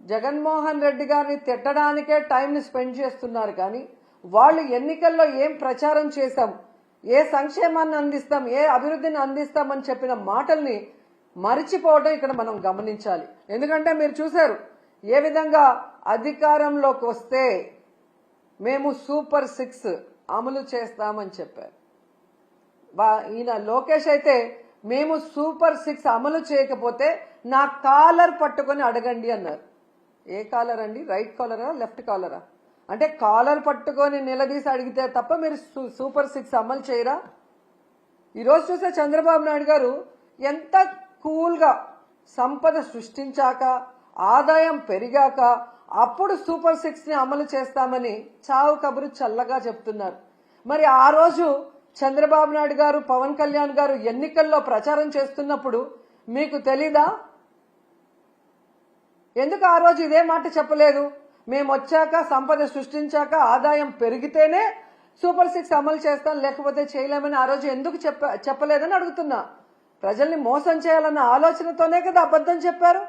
జగన్మోహన్ రెడ్డి గారిని తిట్టడానికే టైంని స్పెండ్ చేస్తున్నారు కానీ వాళ్ళు ఎన్నికల్లో ఏం ప్రచారం చేశాం, ఏ సంక్షేమాన్ని అందిస్తాం, ఏ అభివృద్ధిని అందిస్తామని చెప్పిన మాటల్ని మరిచిపోవడం ఇక్కడ మనం గమనించాలి. ఎందుకంటే మీరు చూశారు ఏ విధంగా అధికారంలోకి వస్తే మేము సూపర్ 6 అమలు చేస్తామని చెప్పారు. ఈయన లోకేష్ అయితే మేము సూపర్ 6 అమలు చేయకపోతే నా కాలర్ పట్టుకొని అడగండి అన్నారు. ఏ కాలర్ అండి? రైట్ కాలరా, లెఫ్ట్ కాలరా? అంటే కాలర్ పట్టుకొని నిలదీసి అడిగితే తప్ప మీరు సూపర్ 6 అమలు చేయరా? ఈరోజు చూసే చంద్రబాబు నాయుడు గారు ఎంత కూల్గా సంపద సృష్టించాక ఆదాయం పెరిగాక అప్పుడు సూపర్ 6ని అమలు చేస్తామని చావు కబురు చల్లగా చెప్తున్నారు. మరి ఆ రోజు చంద్రబాబు నాయుడు గారు, పవన్ కళ్యాణ్ గారు ఎన్నికల్లో ప్రచారం చేస్తున్నప్పుడు మీకు తెలీదా? ఎందుకు ఆ రోజు ఇదే మాట చెప్పలేదు? మేము వచ్చాక సంపద సృష్టించాక ఆదాయం పెరిగితేనే సూపర్ 6 అమలు చేస్తాం, లేకపోతే చేయలేమని ఆ రోజు ఎందుకు చెప్పలేదని అడుగుతున్నా. ప్రజల్ని మోసం చేయాలన్న ఆలోచనతోనే కదా అబద్ధం చెప్పారు.